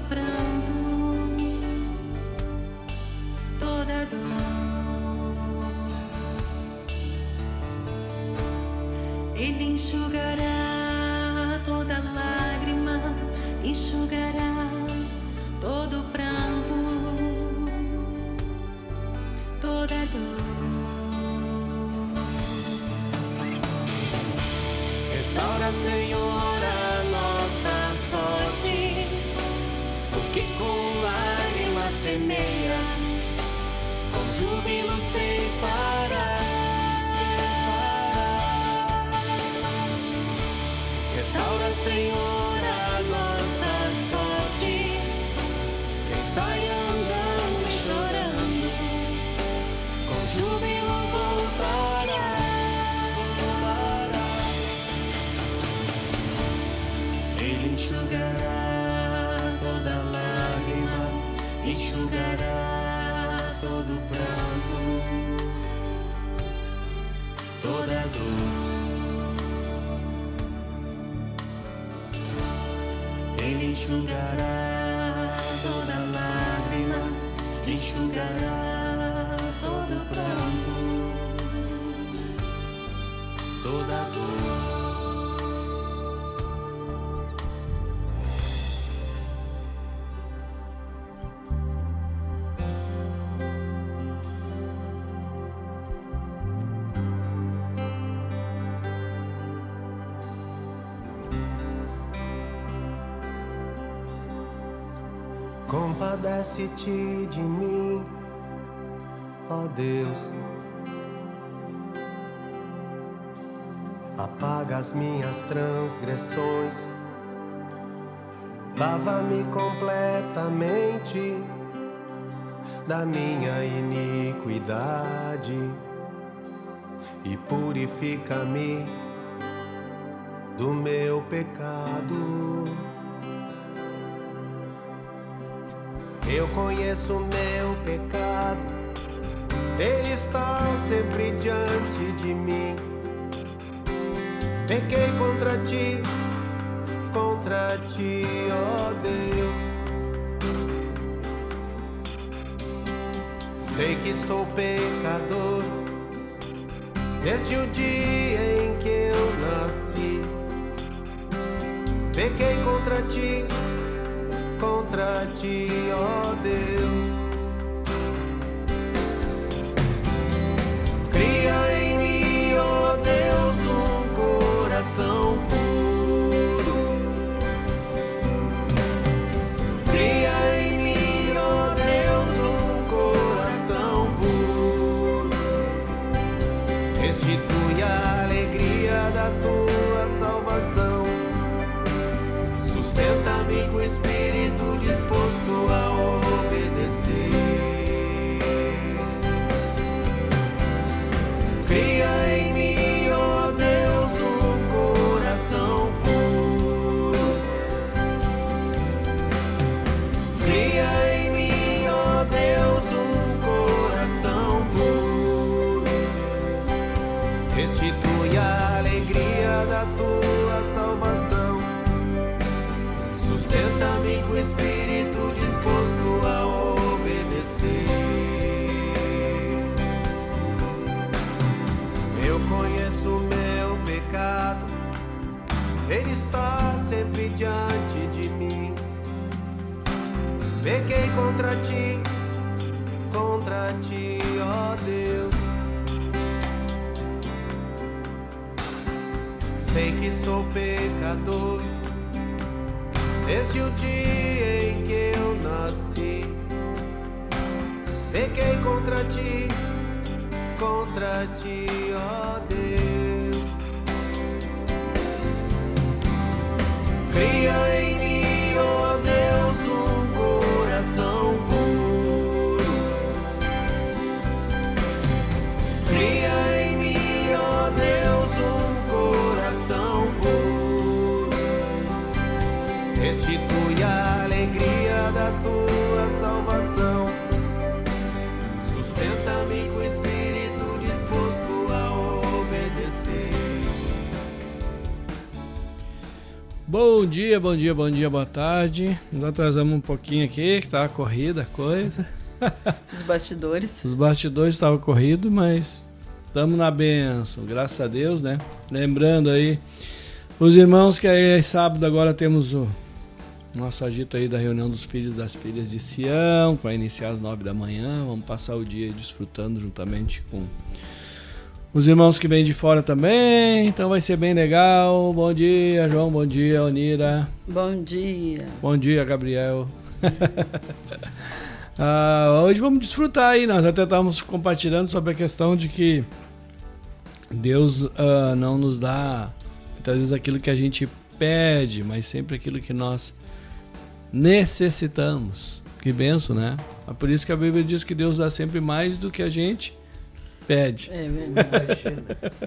pranto, toda dor. Ele enxugará toda lágrima, enxugará todo pranto, toda dor. Restaura, Senhor, a nossa sorte, o que com lágrimas semeia, com júbilo ceifará. Restaura, Senhor, a nossa sorte, quem sai andando e chorando, com júbilo voltará. Ele enxugará toda lágrima, enxugará todo pranto, toda dor. Ele enxugará toda lágrima, enxugará todo pranto, toda dor. Compadece-te de mim, ó Deus. Apaga as minhas transgressões, lava-me completamente da minha iniquidade e purifica-me do meu pecado. Eu conheço o meu pecado, ele está sempre diante de mim. Pequei contra ti, ó Deus. Sei que sou pecador desde o dia em que eu nasci. Pequei contra ti, ó Deus. Cria em mim, ó Deus, um coração puro. Cria em mim, ó Deus, um coração puro. Restitui a alegria da tua salvação. Sustenta-me com o espírito disposto a obedecer. Cria em mim, ó Deus, um coração puro. Cria em mim, ó Deus, um coração puro. Restitui a alegria da tua salvação. Sustenta-me com o espírito disposto a obedecer. Eu conheço o meu pecado, ele está sempre diante de mim. Pequei contra ti, ó Deus. Sei que sou pecador desde o dia em que eu nasci. Pequei contra ti, ó Deus. Cria em mim, ó Deus, um coração puro. Cria em mim, ó Deus, um coração puro. Restitui a alegria da tua salvação. Sustenta-me com o espírito disposto a obedecer. Bom dia, boa tarde. Nos atrasamos um pouquinho aqui, que tava corrida a coisa. Os bastidores. Os bastidores estavam corridos, mas estamos na bênção, graças a Deus, né? Lembrando aí, os irmãos que aí sábado agora temos o nosso agito aí da reunião dos filhos e das filhas de Sião, que vai iniciar às 9 da manhã. Vamos passar o dia desfrutando juntamente com os irmãos que vêm de fora também, então vai ser bem legal. Bom dia, João, bom dia, Onira. Bom dia. Bom dia, Gabriel. Hoje vamos desfrutar aí, nós até estávamos compartilhando sobre a questão de que Deus não nos dá muitas vezes aquilo que a gente pede, mas sempre aquilo que nós necessitamos. Que benção, né? É por isso que a Bíblia diz que Deus dá sempre mais do que a gente pede. É verdade.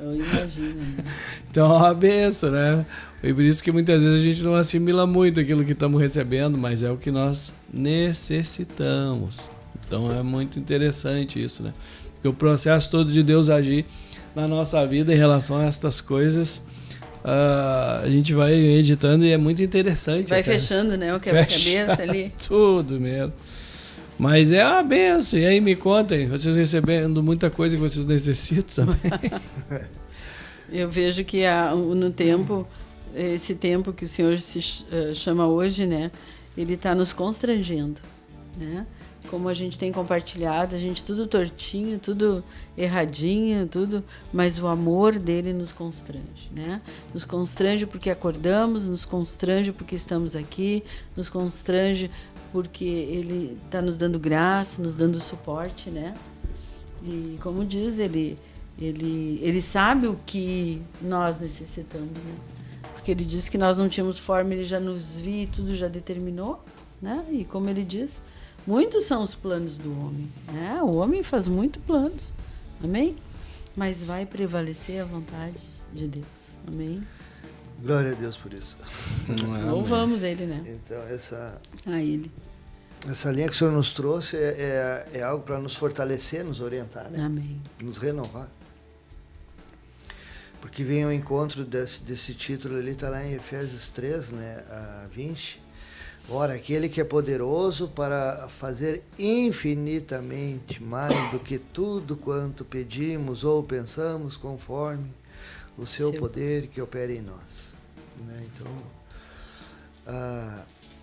Eu imagino. Né? Então é uma benção, né? E por isso que muitas vezes a gente não assimila muito aquilo que estamos recebendo, mas é o que nós necessitamos. Então é muito interessante isso, né? Porque o processo todo de Deus agir na nossa vida em relação a estas coisas, a gente vai editando e é muito interessante. Vai fechando, né? O quebra-cabeça ali. Tudo mesmo. Mas é uma benção. E aí me contem, vocês recebendo muita coisa que vocês necessitam também. Eu vejo que no tempo, esse tempo que o Senhor se chama hoje, né? Ele está nos constrangendo, né? Como a gente tem compartilhado, a gente tudo tortinho, tudo erradinho, tudo, mas o amor dele nos constrange, né? Nos constrange porque acordamos, nos constrange porque estamos aqui, nos constrange porque ele está nos dando graça, nos dando suporte, né? E como diz, ele sabe o que nós necessitamos, né? Porque ele disse que nós não tínhamos forma, ele já nos viu e tudo já determinou, né? E como ele diz, muitos são os planos do homem, né? O homem faz muitos planos, amém? Mas vai prevalecer a vontade de Deus, amém? Glória a Deus por isso. Louvamos ele, né? Então, A ele. essa linha que o Senhor nos trouxe é algo para nos fortalecer, nos orientar, né? Amém. Nos renovar. Porque vem ao encontro desse título ali, está lá em Efésios 3, né, 20. Ora, aquele que é poderoso para fazer infinitamente mais do que tudo quanto pedimos ou pensamos, conforme o seu poder que opera em nós. Né? Então,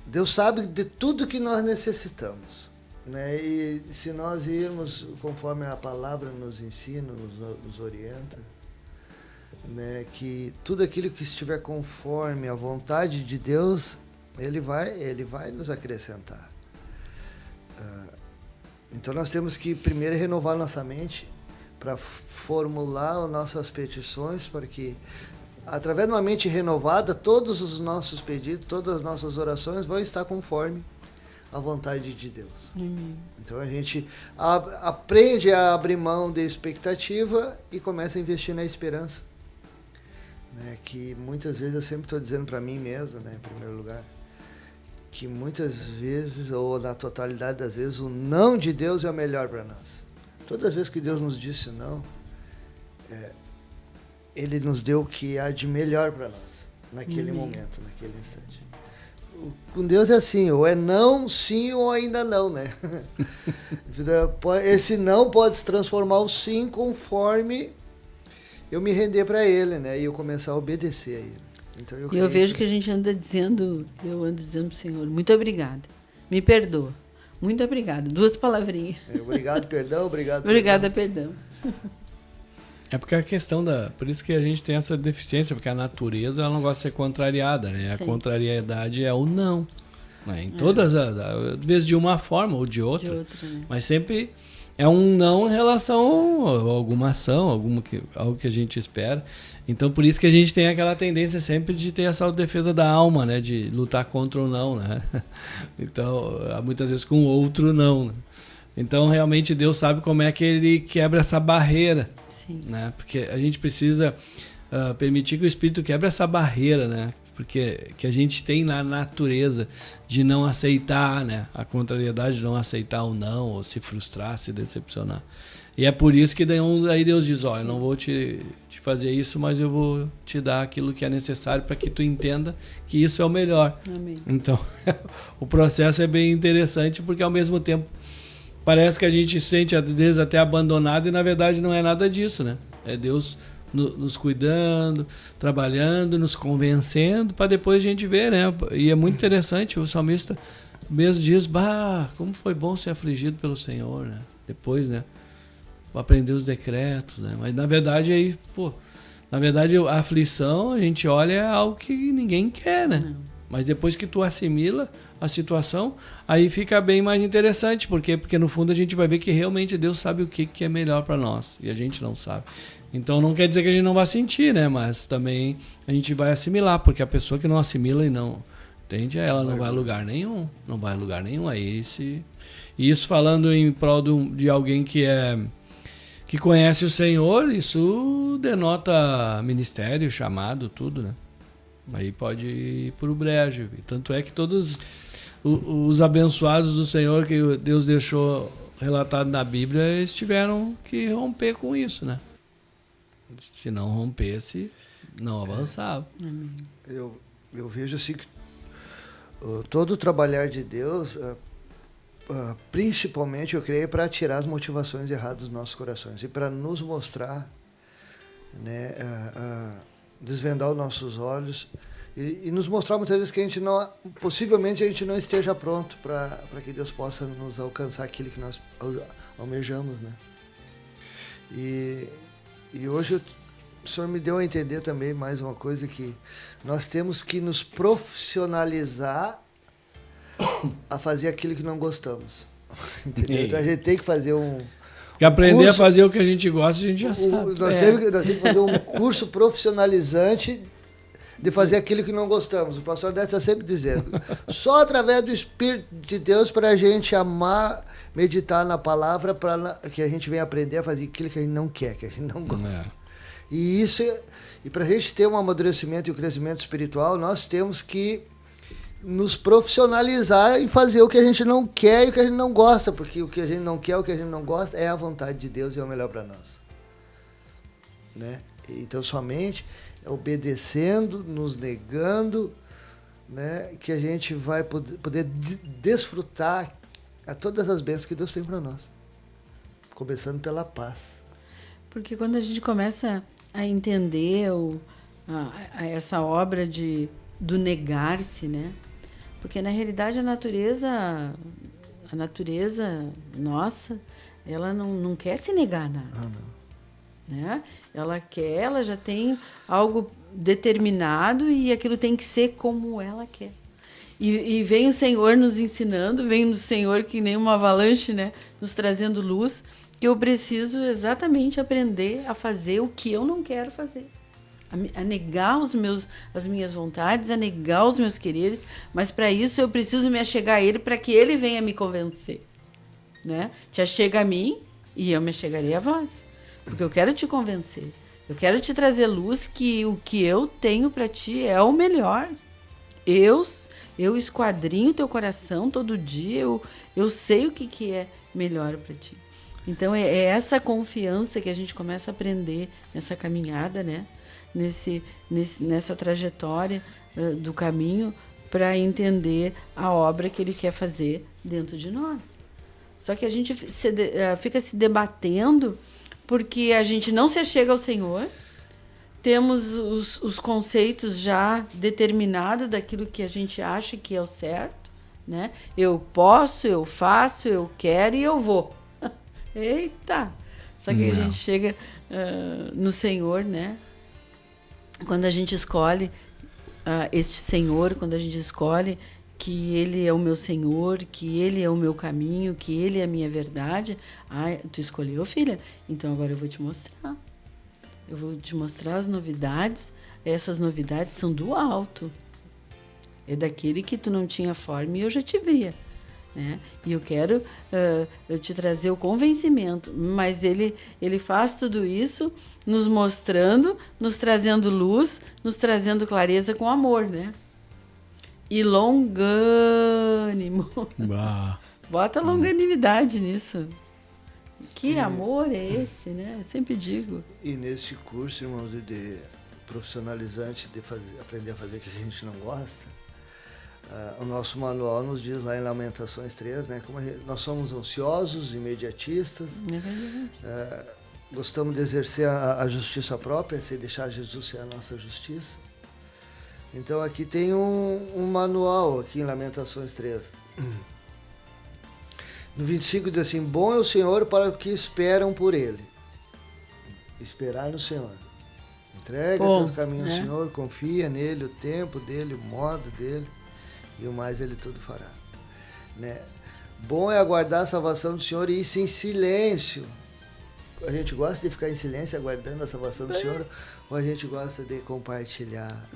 Deus sabe de tudo que nós necessitamos. Né? E se nós irmos conforme a palavra nos ensina, nos orienta, né? Que tudo aquilo que estiver conforme a vontade de Deus, Ele vai nos acrescentar. Então nós temos que primeiro renovar nossa mente para formular as nossas petições, para que através de uma mente renovada, todos os nossos pedidos, todas as nossas orações vão estar conforme a vontade de Deus. Então a gente aprende a abrir mão da expectativa e começa a investir na esperança. Né? Que muitas vezes eu sempre estou dizendo para mim mesmo, né, em primeiro lugar, que muitas vezes, ou na totalidade das vezes, o não de Deus é o melhor para nós. Todas as vezes que Deus nos disse não, Ele nos deu o que há de melhor para nós, naquele momento, naquele instante. Com Deus é assim, ou é não, sim ou ainda não, né? Esse não pode se transformar o sim conforme eu me render para Ele, né? E eu começar a obedecer a Ele. Então, eu vejo que a gente ando dizendo pro Senhor, muito obrigada, me perdoa, muito obrigada, 2 palavrinhas. Obrigado, perdão, obrigado. Obrigada, perdão. É porque a questão por isso que a gente tem essa deficiência, porque a natureza ela não gosta de ser contrariada, né? Sim. A contrariedade é o não. Né? Em todas às vezes de uma forma ou de outra. Né? Mas sempre é um não em relação a alguma ação, algo que a gente espera. Então por isso que a gente tem aquela tendência sempre de ter essa autodefesa da alma, né? De lutar contra o não, né? Então, muitas vezes com o outro não. Né? Então realmente Deus sabe como é que Ele quebra essa barreira. Sim. Né? Porque a gente precisa permitir que o Espírito quebre essa barreira, né? Porque que a gente tem na natureza de não aceitar, né? A contrariedade de não aceitar o não, ou se frustrar, se decepcionar. E é por isso que daí Deus diz, ó, eu não vou te fazer isso, mas eu vou te dar aquilo que é necessário para que tu entenda que isso é o melhor. Amém. Então, o processo é bem interessante, porque ao mesmo tempo parece que a gente se sente às vezes até abandonado e na verdade não é nada disso, né? É Deus nos cuidando, trabalhando, nos convencendo, para depois a gente ver, né? E é muito interessante, o salmista mesmo diz, bah, como foi bom ser afligido pelo Senhor, né? Depois, né? Aprender os decretos, né? Mas na verdade aí, na verdade a aflição, a gente olha, é algo que ninguém quer, né? Não. Mas depois que tu assimila a situação, aí fica bem mais interessante, porque no fundo a gente vai ver que realmente Deus sabe o que é melhor para nós, e a gente não sabe. Então não quer dizer que a gente não vai sentir, né? Mas também a gente vai assimilar, porque a pessoa que não assimila e não entende, ela não vai a lugar nenhum, não vai a lugar nenhum. Aí e isso falando em prol de alguém que conhece o Senhor, isso denota ministério, chamado, tudo, né? Aí pode ir pro brejo. Tanto é que todos os abençoados do Senhor que Deus deixou relatado na Bíblia, eles tiveram que romper com isso, né? Se não rompesse, não avançava. Eu vejo assim que todo o trabalhar de Deus, principalmente, eu creio, para tirar as motivações erradas dos nossos corações e para nos mostrar, né, desvendar os nossos olhos e nos mostrar muitas vezes que possivelmente a gente não esteja pronto para que Deus possa nos alcançar aquilo que nós almejamos, né? E hoje o Senhor me deu a entender também mais uma coisa, que nós temos que nos profissionalizar a fazer aquilo que não gostamos. Entendeu? Então a gente tem que fazer aprender a fazer o que a gente gosta, a gente já sabe. Nós temos que fazer um curso profissionalizante de fazer aquilo que não gostamos. O pastor Décio está sempre dizendo, só através do Espírito de Deus para a gente amar, meditar na palavra, para que a gente venha aprender a fazer aquilo que a gente não quer, que a gente não gosta. E para a gente ter um amadurecimento e um crescimento espiritual, nós temos que nos profissionalizar e fazer o que a gente não quer e o que a gente não gosta, porque o que a gente não quer, o que a gente não gosta é a vontade de Deus e é o melhor para nós, né? Então somente obedecendo, nos negando, né, que a gente vai poder desfrutar a todas as bênçãos que Deus tem para nós, começando pela paz. Porque quando a gente começa a entender essa obra do negar-se, né? Porque na realidade a natureza nossa, ela não quer se negar nada. Não. Né? Ela já tem algo determinado e aquilo tem que ser como ela quer. E vem o Senhor nos ensinando, vem o Senhor que nem uma avalanche, né? Nos trazendo luz, que eu preciso exatamente aprender a fazer o que eu não quero fazer. A negar as minhas vontades, a negar os meus quereres, mas para isso eu preciso me achegar a Ele para que Ele venha me convencer. Né? Te achega a mim e eu me achegarei a vós, porque eu quero te convencer, eu quero te trazer luz, que o que eu tenho para ti é o melhor. Eu esquadrinho teu coração todo dia, eu sei o que é melhor para ti. Então é essa confiança que a gente começa a aprender nessa caminhada, né? Nessa trajetória do caminho, para entender a obra que Ele quer fazer dentro de nós. Só que a gente fica se debatendo porque a gente não se achega ao Senhor, temos os conceitos já determinados daquilo que a gente acha que é o certo, né? Eu posso, eu faço, eu quero e eu vou. Eita! Só que a gente chega no Senhor, né? Quando a gente escolhe este Senhor, quando a gente escolhe que Ele é o meu Senhor, que Ele é o meu caminho, que Ele é a minha verdade. Tu escolheu, filha? Então agora eu vou te mostrar. Eu vou te mostrar as novidades. Essas novidades são do alto. É daquele que tu não tinha forma e eu já te via. Né? E eu quero te trazer o convencimento, mas ele faz tudo isso nos mostrando, nos trazendo luz, nos trazendo clareza com amor, né? E longânimo. Bota longanimidade nisso. Que amor é esse, né? Eu sempre digo. E neste curso, irmãos, de profissionalizante de aprender a fazer o que a gente não gosta, o nosso manual nos diz lá em Lamentações 3, né, como nós somos ansiosos, imediatistas, É verdade. gostamos de exercer a justiça própria, sem deixar Jesus ser a nossa justiça. Então aqui tem um manual, aqui em Lamentações 3. No 25 diz assim: bom é o Senhor para os que esperam por Ele. Esperar no Senhor. Entrega teus caminhos ao Senhor, confia nele, o tempo dele, o modo dele, e o mais ele tudo fará. Né? Bom é aguardar a salvação do Senhor e isso em silêncio. A gente gosta de ficar em silêncio aguardando a salvação do Senhor, ou a gente gosta de compartilhar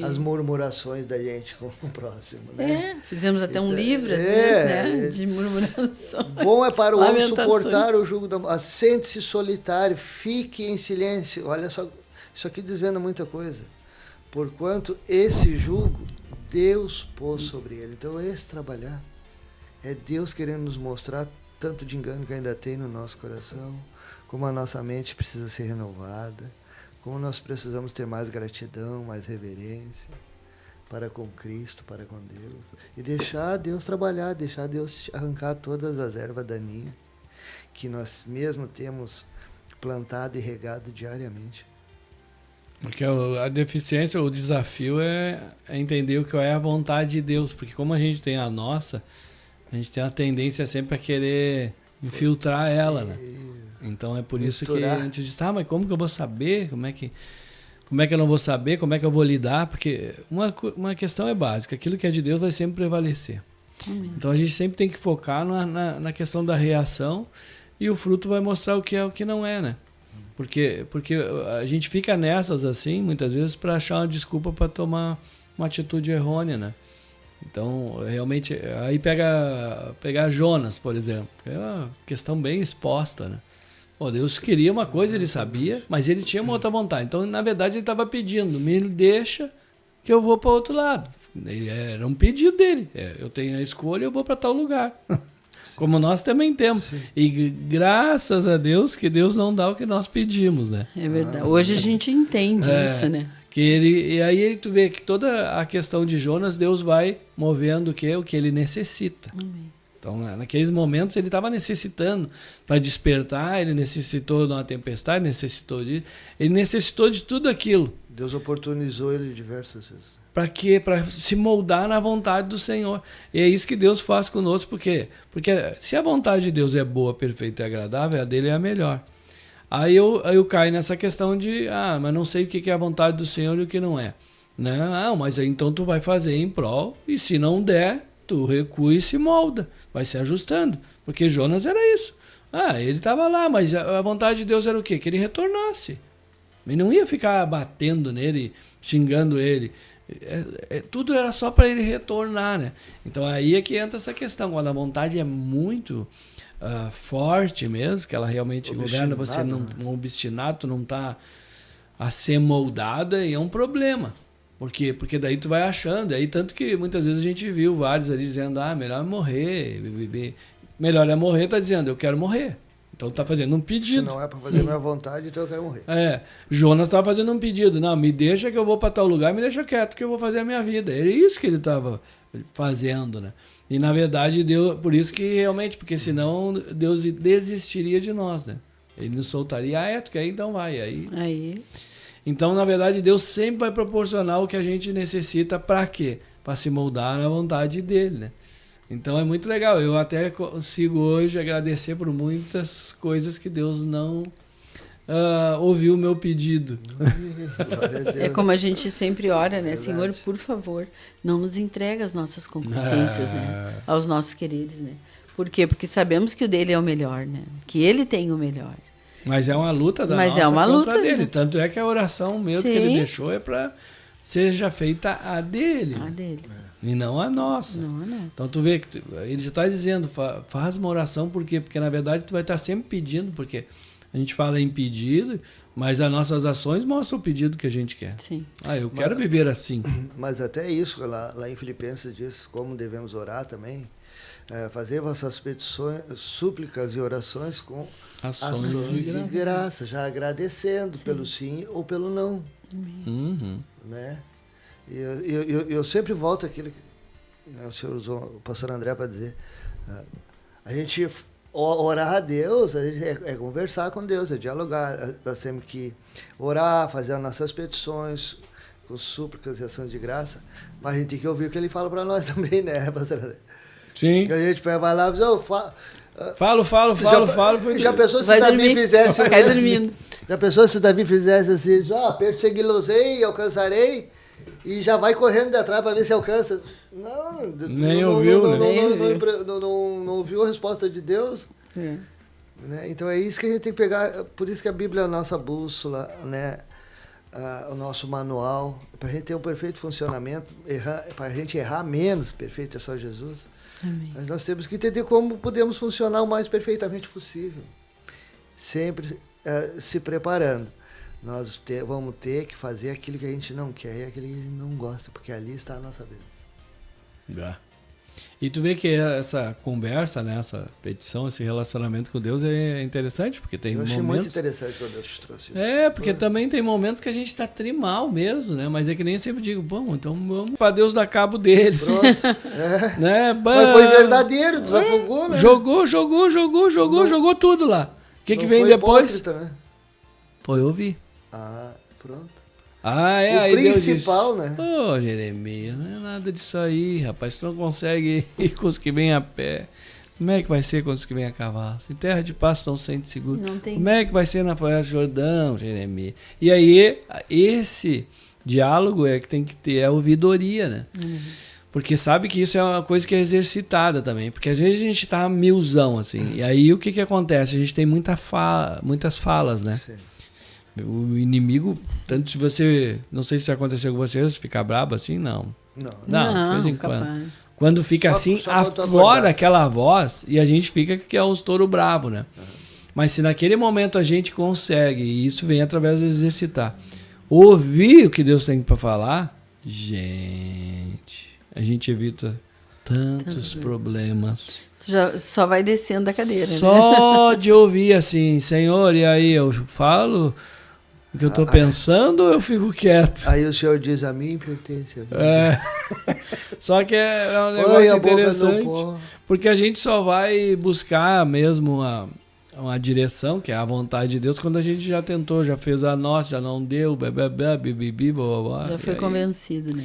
as murmurações da gente com o próximo, né? Fizemos até um Então, livro, às vezes, né? De murmuração. Bom é para o homem Lamentações. suportar o jugo da... Assente-se solitário, fique em silêncio. Olha só, isso aqui desvenda muita coisa. Porquanto esse jugo Deus pôs sobre ele. Então esse trabalhar é Deus querendo nos mostrar tanto de engano que ainda tem no nosso coração, como a nossa mente precisa ser renovada, como nós precisamos ter mais gratidão, mais reverência para com Cristo, para com Deus. E deixar Deus trabalhar, deixar Deus arrancar todas as ervas daninhas que nós mesmo temos plantado e regado diariamente. Porque a deficiência, o desafio é entender o que é a vontade de Deus. Porque como a gente tem a nossa, a gente tem a tendência sempre a querer infiltrar ela, né? Então é por isso que a gente diz, mas como que eu vou saber? Como é que eu não vou saber? Como é que eu vou lidar? Porque uma questão é básica, aquilo que é de Deus vai sempre prevalecer. Então a gente sempre tem que focar na questão da reação e o fruto vai mostrar o que é o que não é, né? Porque a gente fica nessas assim, muitas vezes, para achar uma desculpa para tomar uma atitude errônea, né? Então, realmente, aí pegar Jonas, por exemplo, é uma questão bem exposta, né? Pô, Deus queria uma coisa, ele sabia, mas ele tinha uma outra vontade. Então, na verdade, ele estava pedindo, me deixa que eu vou para o outro lado. Era um pedido dele. Eu tenho a escolha, eu vou para tal lugar. Como nós também temos. Sim. E graças a Deus que Deus não dá o que nós pedimos, né? É verdade. Hoje a gente entende isso, né? E aí tu vê que toda a questão de Jonas, Deus vai movendo o que ele necessita. Amém. Então, naqueles momentos, ele estava necessitando para despertar, ele necessitou de uma tempestade, ele necessitou de tudo aquilo. Deus oportunizou ele diversas vezes. Para quê? Para se moldar na vontade do Senhor. E é isso que Deus faz conosco, por quê? Porque se a vontade de Deus é boa, perfeita e agradável, a dele é a melhor. Aí eu caio nessa questão de, mas não sei o que é a vontade do Senhor e o que não é. Né? Mas aí então tu vai fazer em prol, e se não der, tu recua e se molda, vai se ajustando. Porque Jonas era isso. Ele estava lá, mas a vontade de Deus era o quê? Que ele retornasse. Ele não ia ficar batendo nele, xingando ele. Tudo era só para ele retornar, né? Então aí é que entra essa questão, quando a vontade é muito forte mesmo, que ela realmente governa, você não, um obstinado, não está a ser moldada, e é um problema. Por quê? Porque daí tu vai achando, aí tanto que muitas vezes a gente viu vários ali dizendo, melhor é morrer, melhor é morrer, tá dizendo, eu quero morrer. Então tá fazendo um pedido. Se não é para fazer a minha vontade, então eu quero morrer. Jonas estava fazendo um pedido. Não, me deixa que eu vou para tal lugar, me deixa quieto que eu vou fazer a minha vida. Era isso que ele estava fazendo, né? E na verdade, Deus, por isso que realmente, porque senão Deus desistiria de nós, né? Ele nos soltaria, tu quer, então vai. Aí. Então, na verdade, Deus sempre vai proporcionar o que a gente necessita para quê? Para se moldar na vontade dele, né? Então é muito legal. Eu até consigo hoje agradecer por muitas coisas que Deus não ouviu o meu pedido. É como a gente sempre ora, né? Senhor, por favor, não nos entrega as nossas concupiscências, né? Aos nossos queridos, né? Por quê? Porque sabemos que o dele é o melhor, né? Que ele tem o melhor. Mas é uma luta da nossa contra dele. Tanto é que a oração mesmo que ele deixou é para seja feita a dele. A dele. E não a nossa. Não a nossa. Então tu vê que ele já está dizendo, faz uma oração, por quê? Porque na verdade tu vai estar sempre pedindo, porque a gente fala em pedido, mas as nossas ações mostram o pedido que a gente quer. Sim. Eu quero viver assim. Mas até isso, lá em Filipenses diz como devemos orar também. fazer vossas petições, súplicas e orações com Ações de de graça. graça, já agradecendo pelo sim ou pelo não, Uhum. né? E eu sempre volto àquilo que, né, o senhor usou, o pastor André, para dizer, a gente orar a Deus, a gente é conversar com Deus, é dialogar. Nós temos que orar, fazer as nossas petições com súplicas e ações de graça, mas a gente tem que ouvir o que ele fala para nós também, né, pastor André? Sim. Que a gente vai lá e diz, Falo. Foi já pensou se Vai Davi dormir, fizesse cai dormindo. Já pensou se Davi fizesse assim, persegui-los-ei, alcançarei, e já vai correndo de atrás para ver se alcança? Não, Nem ouviu, né? Não ouviu a resposta de Deus. Né? Então é isso que a gente tem que pegar, por isso que a Bíblia é a nossa bússola, né? O nosso manual, para a gente ter um perfeito funcionamento, para a gente errar menos, perfeito é só Jesus. Amém. Mas nós temos que entender como podemos funcionar o mais perfeitamente possível. Sempre se preparando. Nós vamos ter que fazer aquilo que a gente não quer e aquilo que a gente não gosta, porque ali está a nossa bênção. E tu vê que essa conversa, né, essa petição, esse relacionamento com Deus é interessante, porque tem Eu achei momentos... muito interessante quando Deus te trouxe isso. Porque também tem momentos que a gente tá trimal mesmo, né? Mas é que nem eu sempre digo, bom, então vamos para Deus dar cabo deles. Pronto. Né? Mas foi verdadeiro, desafogou, né? Jogou tudo lá. O que Não vem foi depois? hipócrita, né? Foi ouvir. Pronto. O O principal, né? Ô, Jeremias, não é nada disso aí, rapaz. Tu não consegue ir com os que vêm a pé. Como é que vai ser com os que vêm a cavalo? Em terra de pasto não sente seguro. Não tem. Como é que vai ser na Floresta do Jordão, Jeremias? E aí, esse diálogo é que tem que ter a ouvidoria, né? Porque sabe que isso é uma coisa que é exercitada também. Porque às vezes a gente tá milzão, assim. E aí o que acontece? A gente tem muitas falas, né? Sim. O inimigo, tanto se você... Não sei se aconteceu com vocês, ficar brabo assim, não. Não, de vez em quando. capaz. Quando fica Só- assim, só quando tá aflora acordado. aquela voz e a gente fica que é os touro bravo, né? Mas se naquele momento a gente consegue, e isso vem através do exercitar, ouvir o que Deus tem para falar, a gente evita tantos problemas. Tu já só vai descendo da cadeira, né? Só de ouvir assim, Senhor, e aí eu falo o que eu tô pensando ou eu fico quieto? Aí o senhor diz, a mim pertence a mim. Só que é um Põe negócio a boca no interessante, pó. porque a gente só vai buscar mesmo uma direção, que é a vontade de Deus, quando a gente já tentou, já fez a nossa, já não deu, bibibi, blá, blá, blá. Já foi E aí convencido, né?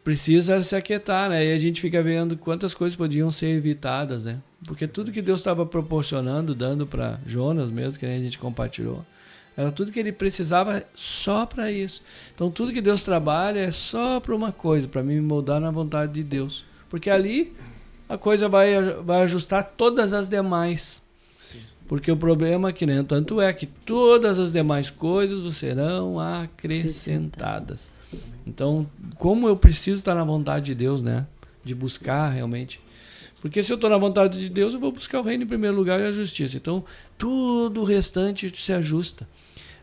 precisa se aquietar, né? E a gente fica vendo quantas coisas podiam ser evitadas, né? Porque tudo que Deus estava proporcionando, dando para Jonas mesmo, que a gente compartilhou, era tudo que ele precisava só para isso. Então tudo que Deus trabalha é só para uma coisa, para me moldar na vontade de Deus. Porque ali a coisa vai ajustar todas as demais. Sim. Porque o problema é que, né, tanto é que todas as demais coisas serão acrescentadas. Então, como eu preciso estar na vontade de Deus, né? De buscar realmente. Porque se eu estou na vontade de Deus, eu vou buscar o reino em primeiro lugar e a justiça. Então, tudo o restante se ajusta.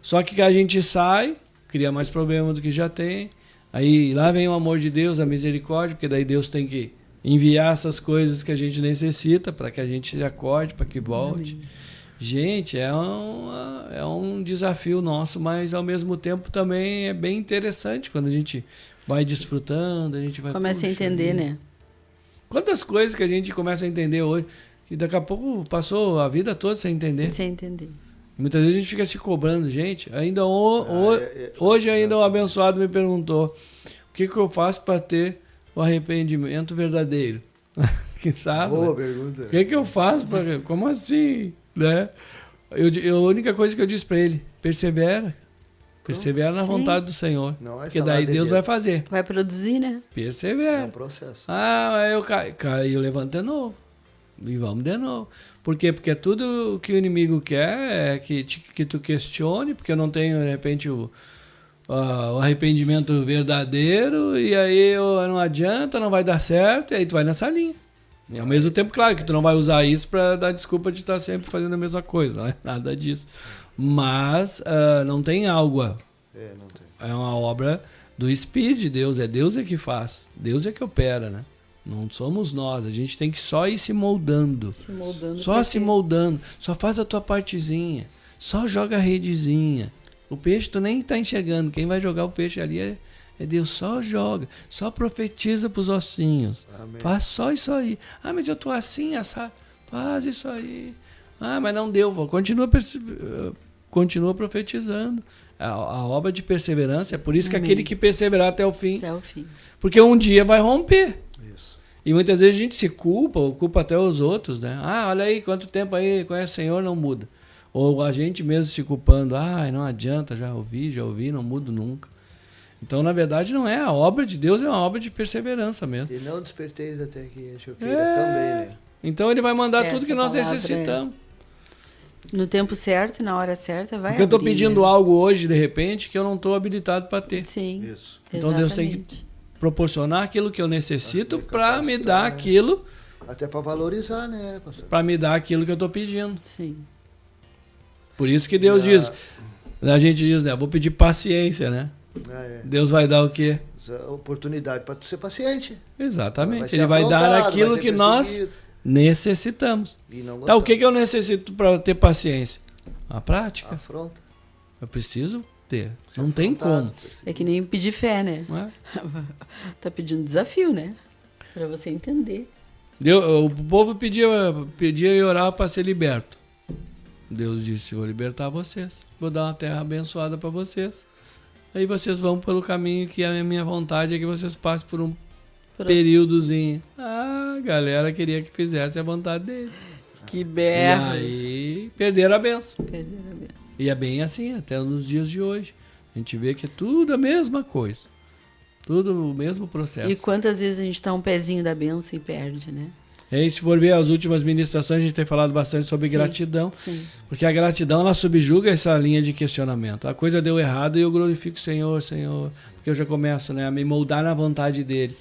Só que a gente sai, cria mais problema do que já tem. Aí lá vem o amor de Deus, a misericórdia, porque daí Deus tem que enviar essas coisas que a gente necessita para que a gente acorde, para que volte. Amém. Gente, é um desafio nosso, mas ao mesmo tempo também é bem interessante quando a gente vai desfrutando, a gente vai... Começa a "Puxa entender, vida." né? Quantas coisas que a gente começa a entender hoje, que daqui a pouco passou a vida toda sem entender. Sem entender. Muitas vezes a gente fica se cobrando, gente. Ainda hoje ainda um abençoado me perguntou o que eu faço para ter o arrependimento verdadeiro. Quem sabe? Boa pergunta. O que eu faço para... Como assim? Né? A única coisa que eu disse para ele, persevera. Persevera na Sim. vontade do Senhor. Não é Porque estalar daí de Deus dedo. vai fazer. Vai produzir, né? É Persevera. um processo. Aí eu caí, eu levanto de novo. E vamos de novo. Por quê? Porque tudo o que o inimigo quer é que tu questione, porque eu não tenho, de repente, o arrependimento verdadeiro, e aí não adianta, não vai dar certo, e aí tu vai nessa linha. E ao mesmo tempo, claro, que tu não vai usar isso para dar desculpa de estar sempre fazendo a mesma coisa, não é nada disso. Mas não tem algo, Não tem. é uma obra do Espírito de Deus, é Deus é que faz, Deus é que opera, né? Não somos nós. A gente tem que só ir se moldando. Se moldando. Só pra se quê? moldando. Só faz a tua partezinha. Só joga a redezinha. O peixe tu nem tá enxergando. Quem vai jogar o peixe ali é Deus. Só joga. Só profetiza pros ossinhos. Amém. Faz só isso aí. Ah, mas eu tô assim, essa. Faz isso aí. Ah, mas não deu. Continua profetizando. A obra de perseverança é por isso que Amém. aquele que perseverar até o fim. Até o fim. Porque um dia vai romper. Isso. E muitas vezes a gente se culpa, ou culpa até os outros, né? Ah, olha aí, quanto tempo aí conhece o Senhor, não muda. Ou a gente mesmo se culpando, não adianta, já ouvi, não mudo nunca. Então, na verdade, não é. A obra de Deus é uma obra de perseverança mesmo. E não desperteis até que eu queira também, né? Então ele vai mandar Essa tudo que nós palavra necessitamos. No tempo certo, na hora certa, vai Porque eu estou abrir, pedindo né? algo hoje, de repente, que eu não estou habilitado para ter. Sim. Isso. Então Deus tem que exatamente. proporcionar aquilo que eu necessito Tem que para me capacitar, dar né? aquilo, Até para valorizar, né, pastor? para me dar aquilo que eu estou pedindo. Sim. Por isso que Deus diz, a gente diz, né? Vou pedir paciência, né? Deus vai dar o quê? Oportunidade para tu ser paciente. Exatamente. ser Ele vai dar afrontado, aquilo vai ser que nós perseguido. necessitamos. E não Tá, o gostar. que eu necessito para ter paciência? A prática. Afronta. Eu preciso ter. Ser Não tem afrontado, como. perseguido. É que nem pedir fé, né? Não é? Tá pedindo desafio, né? Pra você entender. O povo pedia e orava para ser liberto. Deus disse, vou libertar vocês. Vou dar uma terra abençoada para vocês. Aí vocês vão pelo caminho que a minha vontade é que vocês passem por um períodozinho. A galera queria que fizesse a vontade dele. Que E berro. aí perderam a benção. Perderam a benção. E é bem assim, até nos dias de hoje. A gente vê que é tudo a mesma coisa. Tudo o mesmo processo. E quantas vezes a gente tá um pezinho da benção e perde, né? E aí, se for ver as últimas ministrações, a gente tem falado bastante sobre Sim. gratidão. Sim. Porque a gratidão, ela subjuga essa linha de questionamento. A coisa deu errado e eu glorifico o Senhor, Senhor. Porque eu já começo, né, a me moldar na vontade dele.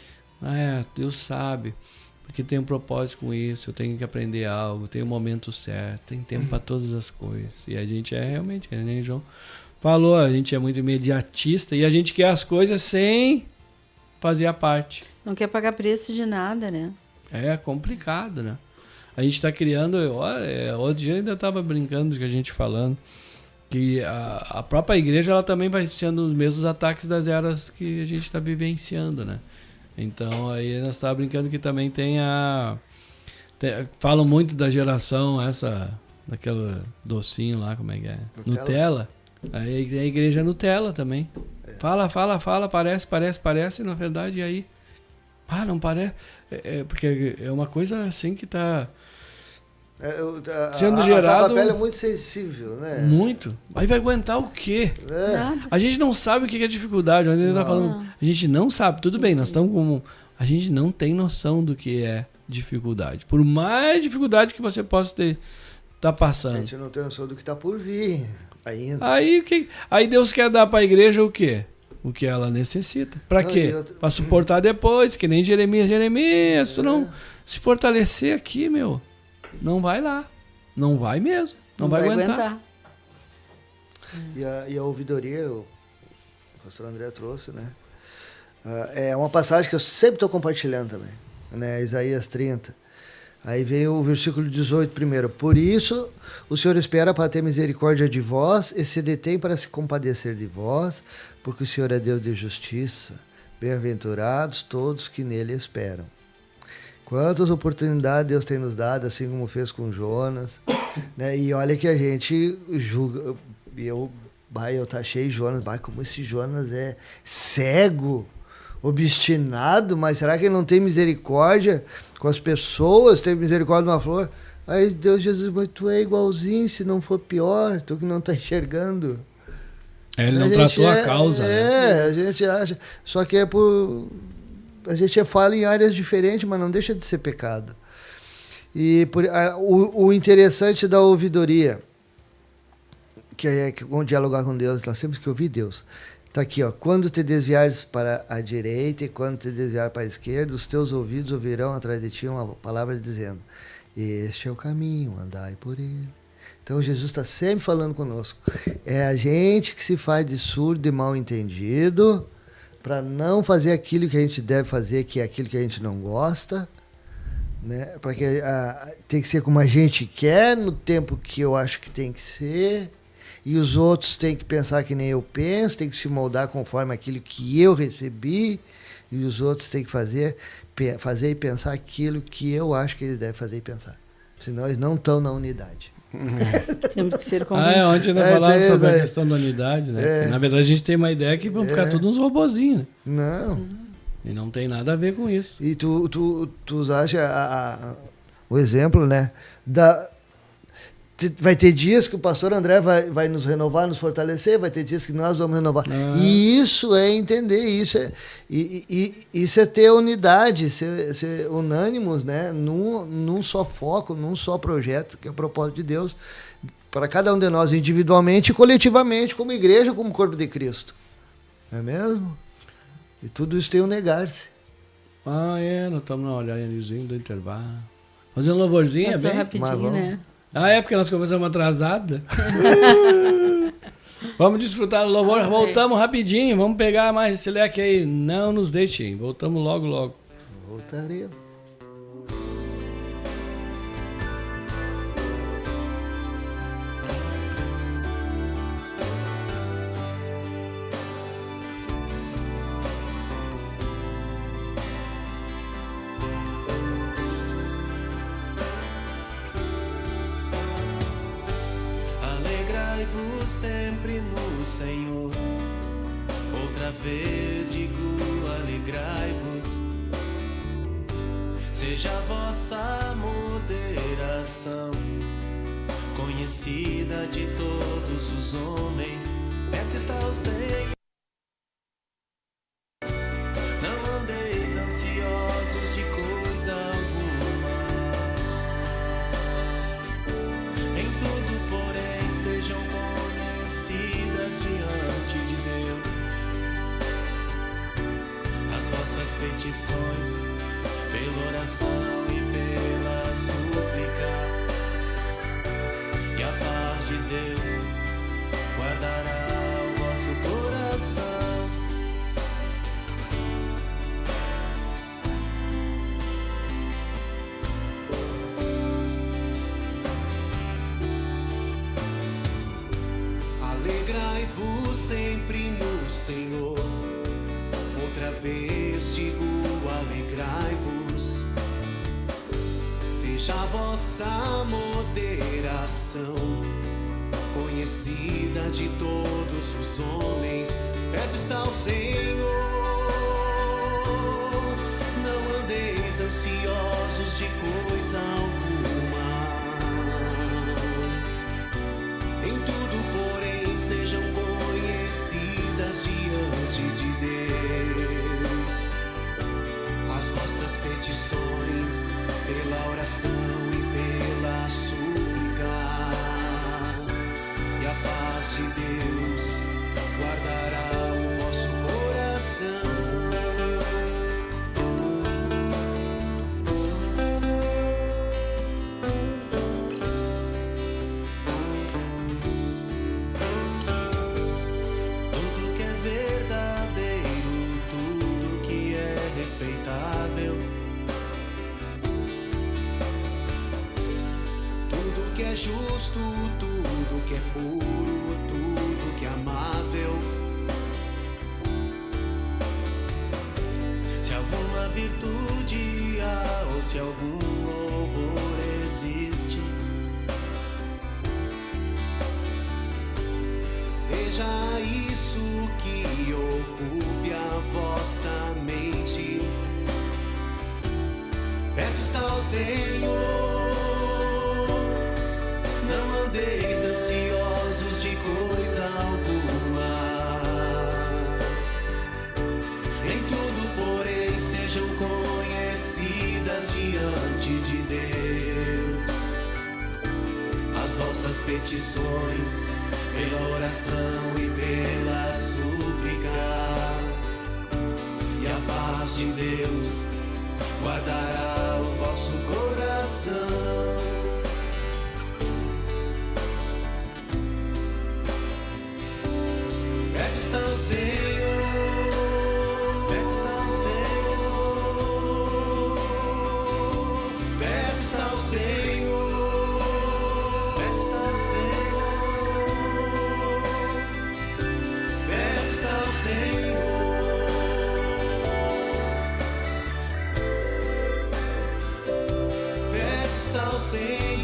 Deus sabe. Porque tem um propósito com isso. Eu tenho que aprender algo. Tem o momento certo. Tem tempo para todas as coisas. E a gente é realmente, nem o João falou, a gente é muito imediatista. E a gente quer as coisas sem fazer a parte. Não quer pagar preço de nada, né? É complicado, né? A gente está criando... Outro dia eu ainda estava brincando com a gente falando que a própria igreja ela também vai sendo os mesmos ataques das eras que a gente está vivenciando, né? Então aí nós estávamos brincando que também falam muito da geração daquele docinho lá, como é que é? Nutella. Aí tem a igreja Nutella também. Fala, parece, na verdade, e aí... não parece. Porque é uma coisa assim que está sendo gerado. A pele é muito sensível, né? Muito. Aí vai aguentar o quê? Nada. A gente não sabe o que é dificuldade. A gente tá falando. A gente não sabe. Tudo bem, nós estamos com. A gente não tem noção do que é dificuldade. Por mais dificuldade que você possa tá A passando. gente não tem noção do que está por vir ainda. Aí Deus quer dar para a igreja o quê? O que ela necessita. Para Não, quê? Para suportar depois, que nem Jeremias, tu não se fortalecer aqui, meu, não vai lá. Não vai mesmo. Não vai aguentar. E a ouvidoria, o pastor André trouxe, né? É uma passagem que eu sempre estou compartilhando também, né? Isaías 30. Aí vem o versículo 18 primeiro. Por isso, o Senhor espera para ter misericórdia de vós e se detém para se compadecer de vós, porque o Senhor é Deus de justiça. Bem-aventurados todos que nele esperam. Quantas oportunidades Deus tem nos dado, assim como fez com Jonas, né? E olha que a gente julga. Eu taxei Jonas, como esse Jonas é cego, obstinado, mas será que ele não tem misericórdia com as pessoas, tem misericórdia de uma flor? Aí Deus, Jesus, mas tu é igualzinho, se não for pior, tu que não está enxergando. Ele não tratou a causa, né? A gente acha, só que a gente fala em áreas diferentes, mas não deixa de ser pecado. E o interessante da ouvidoria, que é como dialogar com Deus, nós temos que ouvir Deus. Está aqui, quando te desviares para a direita e quando te desviar para a esquerda, os teus ouvidos ouvirão atrás de ti uma palavra dizendo, este é o caminho, andai por ele. Então Jesus está sempre falando conosco. É a gente que se faz de surdo e mal entendido para não fazer aquilo que a gente deve fazer, que é aquilo que a gente não gosta, né? Para que tem que ser como a gente quer, no tempo que eu acho que tem que ser, e os outros têm que pensar que nem eu penso, tem que se moldar conforme aquilo que eu recebi, e os outros têm que fazer e pensar aquilo que eu acho que eles devem fazer e pensar. Senão eles não estão na unidade. Temos que ser convencidos. Ontem nós falávamos sobre a questão da unidade, né? Na verdade, a gente tem uma ideia que vão ficar todos uns robozinhos, né? Não. E não tem nada a ver com isso. E tu acha o exemplo, né? Vai ter dias que o pastor André vai nos renovar, nos fortalecer, vai ter dias que nós vamos renovar. E isso é entender, isso é ter unidade, ser unânimos, né? Num só foco, num só projeto, que é o propósito de Deus, para cada um de nós, individualmente e coletivamente, como igreja, como corpo de Cristo. Não é mesmo? E tudo isso tem um negar-se. Nós estamos na olhadinha do intervalo. Fazendo um louvorzinho, Passou bem? rapidinho, né? Porque nós começamos atrasado. Vamos desfrutar do louvor. Voltamos rapidinho. Vamos pegar mais esse leque aí. Não nos deixem. Voltamos logo. Voltaremos. Alegrai-vos sempre no Senhor. Outra vez digo, alegrai-vos. Seja a vossa moderação conhecida de todos os homens. Perto está o Senhor. Não andeis ansiosos de coisa alguma. Em tudo, porém, sejam conhecidas diante de Deus as vossas petições, pela oração e pela súplica. E a paz de Deus guardará o vosso coração. Alegrai-vos sempre no Senhor. Outra vez digo, alegrai-vos. Seja a vossa moderação conhecida de todos os homens. Perto está o Senhor. Não andeis ansiosos de coisa alguma. Em tudo, porém, sejam conhecidas diante de Deus as vossas petições, pela oração e pela súplica. E a paz de Deus guardará o vosso coração. Tudo que é verdadeiro, tudo que é respeitável, Tudo que é justo, tudo que é puro, tudo que é amável. se alguma virtude há ou se algum louvor existe, Seja isso que ocupe a vossa mente. Perto está o Senhor. Não andeis ansiosos de coisa alguma. Em tudo, porém, sejam conhecidas diante de Deus as vossas petições, pela oração e pela súplica. E a paz de Deus guardará o vosso coração. Perto está o Senhor. Senhor.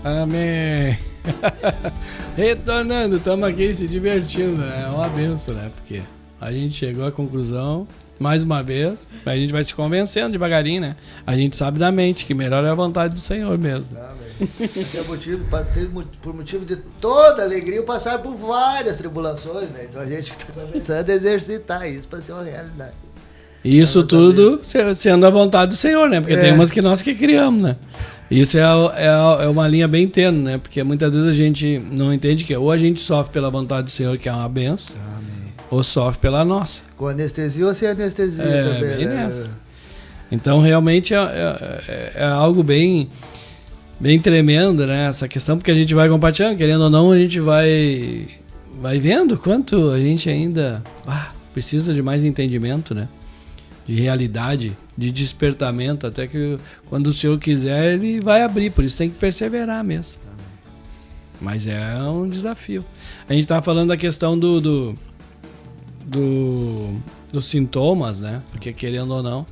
Amém. Retornando, estamos aqui se divertindo, né? É uma benção, né? Porque a gente chegou à conclusão, mais uma vez, a gente vai se convencendo devagarinho, né? A gente sabe da mente que melhor é a vontade do Senhor mesmo. Amém. Por motivo de toda alegria, passar por várias tribulações, né? Então a gente está começando a exercitar isso para ser uma realidade. Isso tudo sendo a vontade do Senhor, né? Porque tem umas que nós que criamos, né? Isso é uma linha bem tênue, né? Porque muitas vezes a gente não entende que ou a gente sofre pela vontade do Senhor, que é uma benção, Amém. ou sofre pela nossa. Com anestesia ou sem anestesia também, bem né? nessa. Então, realmente é algo bem tremendo, né? Essa questão, porque a gente vai compartilhando, querendo ou não, a gente vai vendo quanto a gente ainda precisa de mais entendimento, né? De realidade, de despertamento, até que quando o Senhor quiser, Ele vai abrir, por isso tem que perseverar mesmo. Mas é um desafio. A gente estava falando da questão dos sintomas, né? Porque querendo ou não,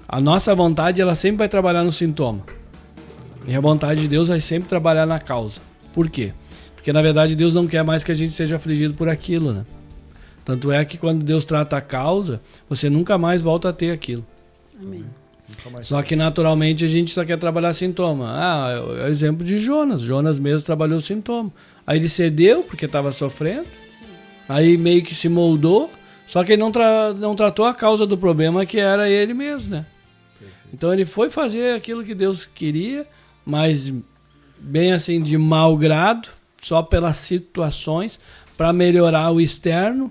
a nossa vontade, ela sempre vai trabalhar no sintoma. E a vontade de Deus vai sempre trabalhar na causa. Por quê? Porque na verdade Deus não quer mais que a gente seja afligido por aquilo, né? Tanto é que quando Deus trata a causa, você nunca mais volta a ter aquilo. Amém. Só que naturalmente a gente só quer trabalhar sintoma. É o exemplo de Jonas. Jonas mesmo trabalhou sintoma. Aí ele cedeu porque estava sofrendo. Aí meio que se moldou. Só que ele não tratou a causa do problema, que era ele mesmo, né? Então ele foi fazer aquilo que Deus queria, mas bem assim de mau grado, só pelas situações, para melhorar o externo,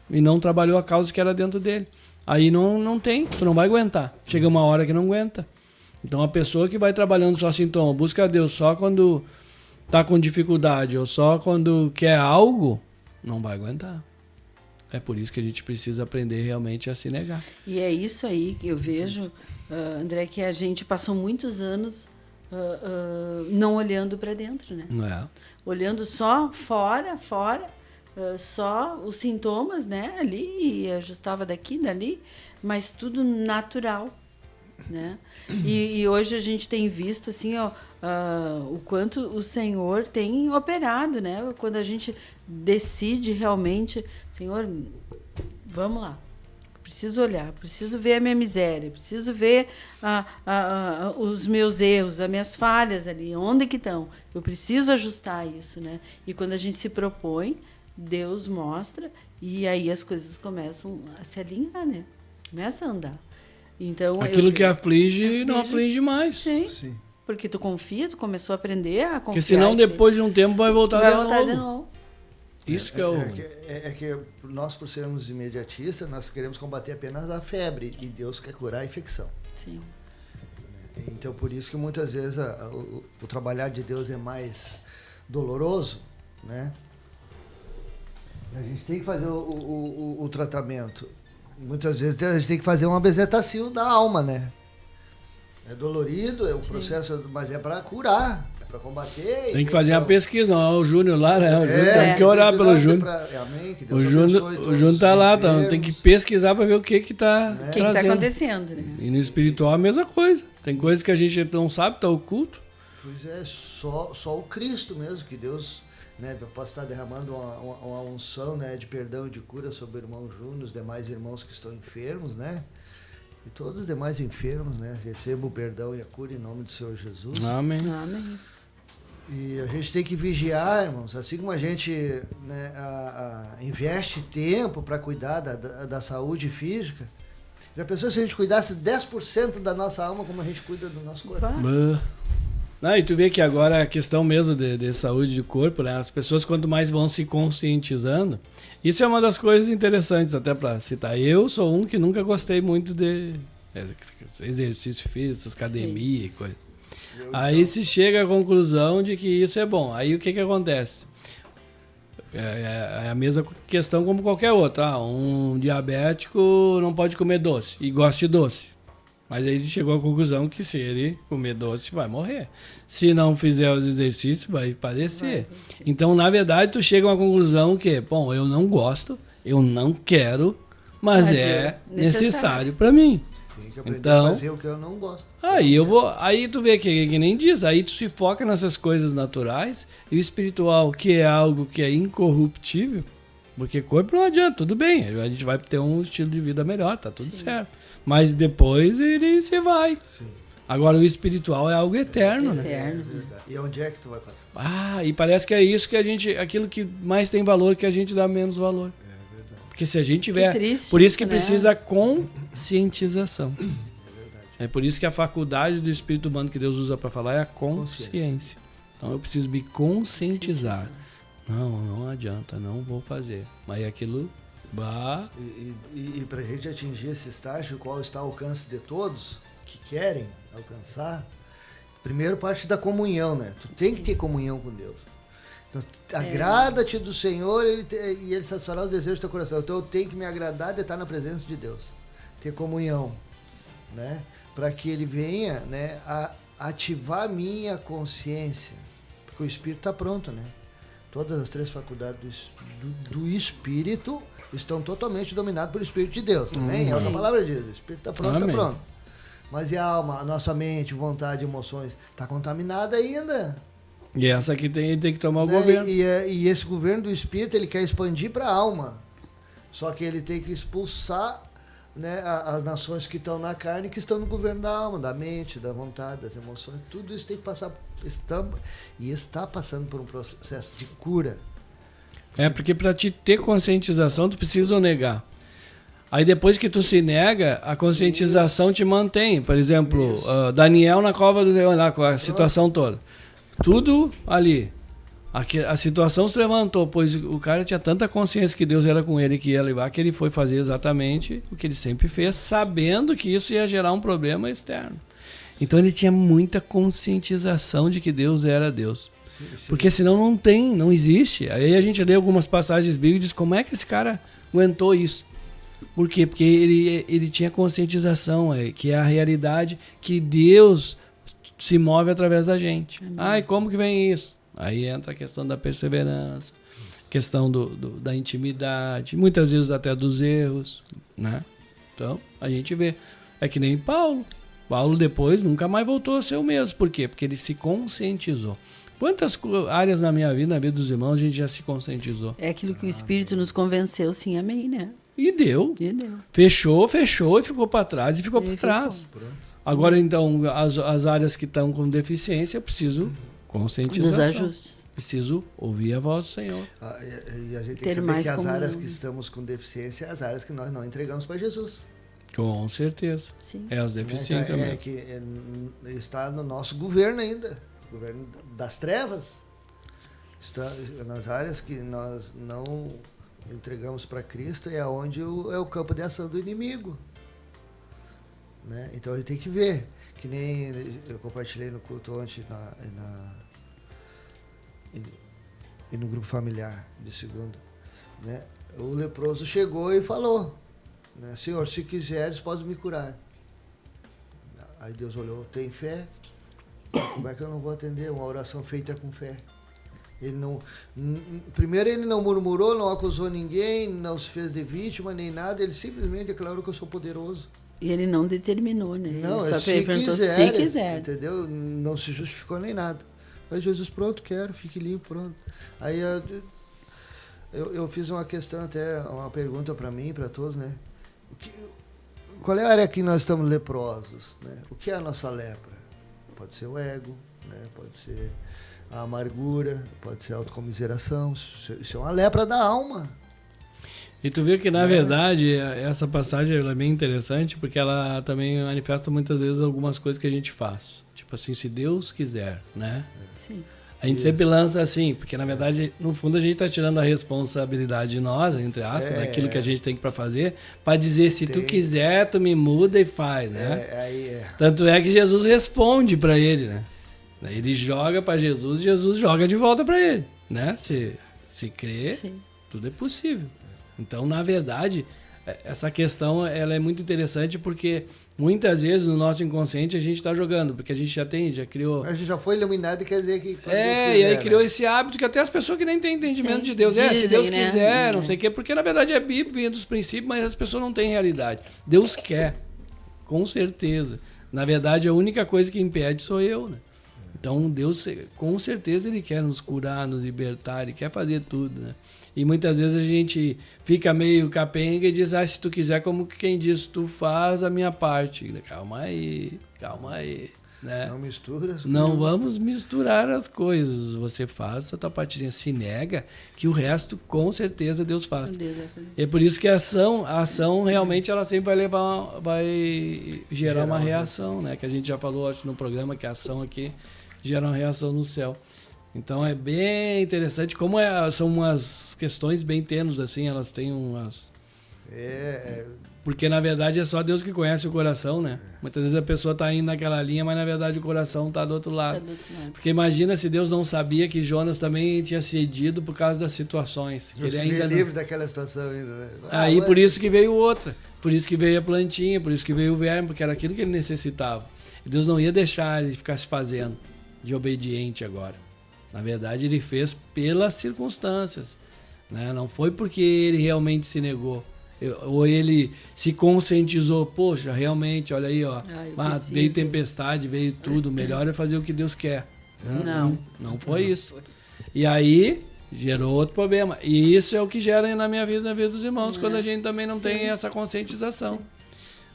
e não trabalhou a causa que era dentro dele. Aí não tem, tu não vai aguentar. Chega uma hora que não aguenta. Então a pessoa que vai trabalhando só sintoma, busca a Deus só quando tá com dificuldade ou só quando quer algo, não vai aguentar. É por isso que a gente precisa aprender realmente a se negar. E é isso aí que eu vejo, André, que a gente passou muitos anos não olhando para dentro, né? Olhando só fora, só os sintomas, né? Ali, e ajustava daqui, dali, mas tudo natural, né? E hoje a gente tem visto, assim, o quanto o Senhor tem operado, né? Quando a gente decide realmente, Senhor, vamos lá, preciso olhar, preciso ver a minha miséria, preciso ver os meus erros, as minhas falhas ali, onde que estão? Eu preciso ajustar isso, né? E quando a gente se propõe, Deus mostra, e aí as coisas começam a se alinhar, né? Começa a andar. Então, aquilo que aflige, não aflige mais. Sim. Porque tu confia, tu começou a aprender a confiar. Porque senão depois de um tempo vai voltar de novo. Isso que é o... É que nós, por sermos imediatistas, nós queremos combater apenas a febre, e Deus quer curar a infecção. Sim. Então, por isso que muitas vezes o trabalhar de Deus é mais doloroso, né? A gente tem que fazer o tratamento. Muitas vezes a gente tem que fazer uma bezetacil da alma, né? É dolorido, é um processo, mas é para curar, é para combater. Tem que fazer uma pesquisa, não é o Júnior lá, né? O Júnior tem que orar pelo Júnior. O Júnior tá lá, tem que pesquisar para ver o que tá o que tá acontecendo, né? E no espiritual a mesma coisa. Tem coisas que a gente não sabe, tá oculto. Pois é, só o Cristo mesmo, que Deus, né, possa estar derramando uma unção, né, de perdão e de cura sobre o irmão Júnior, os demais irmãos que estão enfermos, né? E todos os demais enfermos, né, recebam o perdão e a cura em nome do Senhor Jesus. Amém. Amém. E a gente tem que vigiar, irmãos, assim como a gente, né, investe tempo para cuidar da saúde física. Já pensou se a gente cuidasse 10% da nossa alma como a gente cuida do nosso corpo? E tu vê que agora a questão mesmo de saúde do corpo, né? As pessoas quanto mais vão se conscientizando, isso é uma das coisas interessantes até para citar. Eu sou um que nunca gostei muito de exercício físico, academia e coisa. Aí se chega à conclusão de que isso é bom. Aí o que acontece? É a mesma questão como qualquer outra. Um diabético não pode comer doce e gosta de doce. Mas aí ele chegou à conclusão que se ele comer doce, vai morrer. Se não fizer os exercícios, vai padecer. Então, na verdade, tu chega a uma conclusão que, bom, eu não gosto, eu não quero, mas é necessário para mim. Tem que aprender então, a fazer o que eu não gosto. Aí tu vê que nem diz, aí tu se foca nessas coisas naturais e o espiritual, que é algo que é incorruptível, porque corpo não adianta, tudo bem, a gente vai ter um estilo de vida melhor, tá tudo certo. Mas depois ele se vai. Sim. Agora o espiritual é algo eterno, né? Eterno. E onde é que tu vai passar? E parece que é isso que aquilo que mais tem valor, que a gente dá menos valor. É verdade. Porque se a gente tiver... triste por isso que isso, precisa conscientização. É verdade. É por isso que a faculdade do espírito humano que Deus usa para falar é a consciência. Então eu preciso me conscientizar. Não adianta, não vou fazer. Mas aquilo... E para a gente atingir esse estágio, qual está ao alcance de todos que querem alcançar, primeiro parte da comunhão, né? Tu tem que ter comunhão com Deus. Então, agrada-te do Senhor e Ele satisfará os desejos do teu coração. Então eu tenho que me agradar de estar na presença de Deus, ter comunhão, né? Para que Ele venha, né, a ativar a minha consciência, porque o Espírito está pronto, né? Todas as 3 faculdades do Espírito estão totalmente dominadas pelo Espírito de Deus. Também é outra palavra diz. O Espírito está pronto, está pronto. Mas e a alma, a nossa mente, vontade, emoções, está contaminada ainda. E essa aqui tem que tomar o governo. E esse governo do Espírito, ele quer expandir para a alma. Só que ele tem que expulsar, né, as nações que estão na carne, que estão no governo da alma, da mente, da vontade, das emoções. Tudo isso tem que passar, está passando por um processo de cura. Porque para te ter conscientização, tu precisa negar. Aí depois que tu se nega, a conscientização te mantém. Por exemplo, Daniel na cova do leão, lá com a situação toda. Tudo ali. A situação se levantou, pois o cara tinha tanta consciência que Deus era com ele, que ia levar, que ele foi fazer exatamente o que ele sempre fez, sabendo que isso ia gerar um problema externo. Então ele tinha muita conscientização de que Deus era Deus. Porque senão não existe. Aí a gente lê algumas passagens bíblicas e diz, como é que esse cara aguentou isso? Por quê? Porque ele tinha conscientização, que é a realidade que Deus se move através da gente. E como que vem isso? Aí entra a questão da perseverança, questão da intimidade, muitas vezes até dos erros, né? Então, a gente vê. É que nem Paulo. Paulo depois nunca mais voltou a ser o mesmo. Por quê? Porque ele se conscientizou. Quantas áreas na minha vida, na vida dos irmãos, a gente já se conscientizou? É aquilo que o Espírito nos convenceu, sim, amém, né? E deu. Fechou e ficou para trás e ficou para trás. Agora, então, as áreas que estão com deficiência, eu preciso conscientização. Dos ajustes. Preciso ouvir a voz do Senhor. E a gente tem que saber que as áreas que estamos com deficiência, as áreas que nós não entregamos para Jesus. Com certeza. Sim. É as deficiências mesmo. Que está no nosso governo ainda. Governo das trevas. Está nas áreas que nós não entregamos para Cristo, é onde é o campo de ação do inimigo. Né? Então a gente tem que ver. Que nem eu compartilhei no culto ontem e no grupo familiar de segunda. Né? O leproso chegou e falou, né? Senhor, se quiseres, pode me curar. Aí Deus olhou, tem fé? Como é que eu não vou atender uma oração feita com fé? Primeiro ele não murmurou, não acusou ninguém, não se fez de vítima nem nada, ele simplesmente declarou que eu sou poderoso. E ele não determinou, né? Não, ele só se quiser. Entendeu? Não se justificou nem nada. Aí Jesus, pronto, quero, fique limpo, pronto. Aí eu fiz uma questão até, uma pergunta para mim, para todos, né? Qual é a área que nós estamos leprosos? Né? O que é a nossa lepra? Pode ser o ego, né? Pode ser a amargura, pode ser a autocomiseração. Isso é uma lepra da alma. E tu vê que, na verdade, essa passagem ela é bem interessante, porque ela também manifesta muitas vezes algumas coisas que a gente faz. Tipo, Tipo assim, se Deus quiser, né? Sim. A gente sempre lança assim, porque na verdade, no fundo, a gente está tirando a responsabilidade de nós, entre aspas, daquilo que a gente tem para fazer, para dizer, se tu quiser, tu me muda e faz, né? Tanto é que Jesus responde para ele, né? Ele joga para Jesus, Jesus joga de volta para ele, né? Se crer, Sim. tudo é possível. Então, na verdade, essa questão ela é muito interessante porque muitas vezes no nosso inconsciente a gente está jogando, porque a gente já criou... A gente já foi iluminado e quer dizer que... e aí criou esse hábito que até as pessoas que nem têm entendimento de Deus. Dizem, se Deus né? quiser, não sei o quê, porque na verdade é Bíblia, vinha dos princípios, mas as pessoas não têm realidade. Deus quer, com certeza. Na verdade, a única coisa que impede sou eu, né? Então, Deus, com certeza, Ele quer nos curar, nos libertar, Ele quer fazer tudo, né? E muitas vezes a gente fica meio capenga e diz, se tu quiser, como que quem diz, tu faz a minha parte. Calma aí, né? Não mistura as Não coisas. vamos misturar as coisas. Você faz a tua partezinha, se nega, que o resto, com certeza, Deus faz. E é por isso que a ação realmente, ela sempre vai gerar uma reação, né? Que a gente já falou, acho, no programa, que a ação aqui gera uma reação no céu. Então é bem interessante como são umas questões bem tênues, assim, elas têm umas... Porque na verdade é só Deus que conhece o coração, né? Muitas vezes a pessoa está indo naquela linha, mas na verdade o coração está do outro lado. Porque imagina se Deus não sabia que Jonas também tinha cedido por causa das situações. Que ele ainda livre daquela situação ainda, né? Aí por isso que veio outra, por isso que veio a plantinha, por isso que veio o verme, porque era aquilo que ele necessitava. E Deus não ia deixar ele ficar se fazendo de obediente agora. Na verdade, ele fez pelas circunstâncias, né? Não foi porque ele realmente se negou. Ou ele se conscientizou, poxa, realmente, olha aí, ó, veio tempestade, veio tudo, melhor é fazer o que Deus quer. Não foi isso. E aí, gerou outro problema. E isso é o que gera na minha vida e na vida dos irmãos, quando a gente também não tem essa conscientização.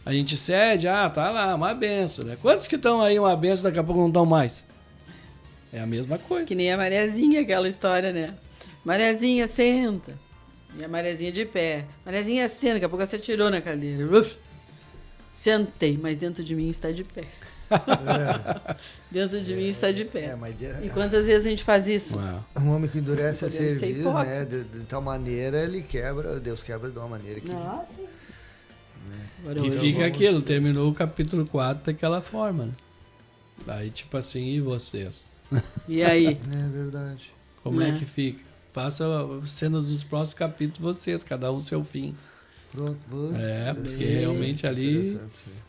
A gente cede, tá lá, uma benção, né? Quantos que estão aí uma benção, daqui a pouco não estão mais? É a mesma coisa. Que nem a Mariazinha, aquela história, né? Mariazinha, senta. E a Mariazinha de pé. Mariazinha, senta. Daqui a pouco você tirou na cadeira. Uf. Sentei, mas dentro de mim está de pé. Dentro de mim está de pé. E quantas vezes a gente faz isso? Um homem que endurece a cerviz, né? De tal maneira, Deus quebra de uma maneira que... Nossa. E fica aquilo, terminou o capítulo 4 daquela forma, né? Aí tipo assim, e vocês? E aí? É verdade. Como é que fica? Faça a cena dos próximos capítulos vocês, cada um seu fim. Pronto. Porque realmente ali...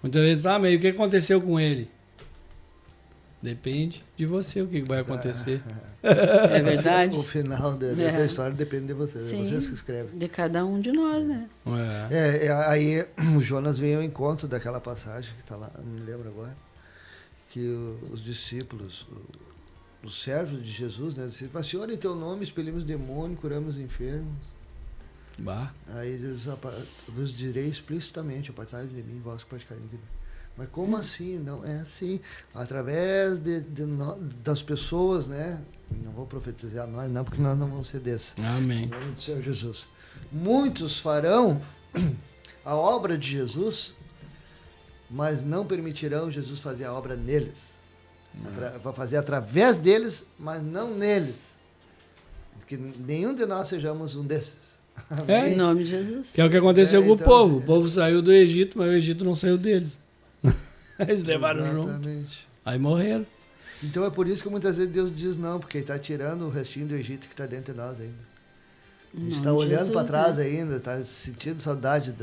Muitas vezes, mas o que aconteceu com ele? Depende de você o que vai acontecer. É verdade? O final dessa história depende de você. Sim, é vocês que escrevem. de cada um de nós, né? Aí o Jonas veio ao encontro daquela passagem que está lá, não me lembro agora, que os discípulos... os servos de Jesus, né? Disseram, mas Senhor, em teu nome expelimos demônio, curamos enfermos. Aí eles vos direi explicitamente, apartai de mim, vós que praticais iniquidade. Mas como assim? Não é assim. Através das pessoas, né? Não vou profetizar nós, não, porque nós não vamos ser desses. Amém. Em nome do Senhor Jesus. Muitos farão a obra de Jesus, mas não permitirão Jesus fazer a obra neles. Vai fazer através deles, mas não neles. Que nenhum de nós sejamos um desses. Em nome de Jesus. Que é o que aconteceu com então, o povo. O povo saiu do Egito, mas o Egito não saiu deles. Eles levaram junto. Aí morreram. Então é por isso que muitas vezes Deus diz não, porque Ele está tirando o restinho do Egito que está dentro de nós ainda. A gente está olhando para trás ainda, está sentindo saudade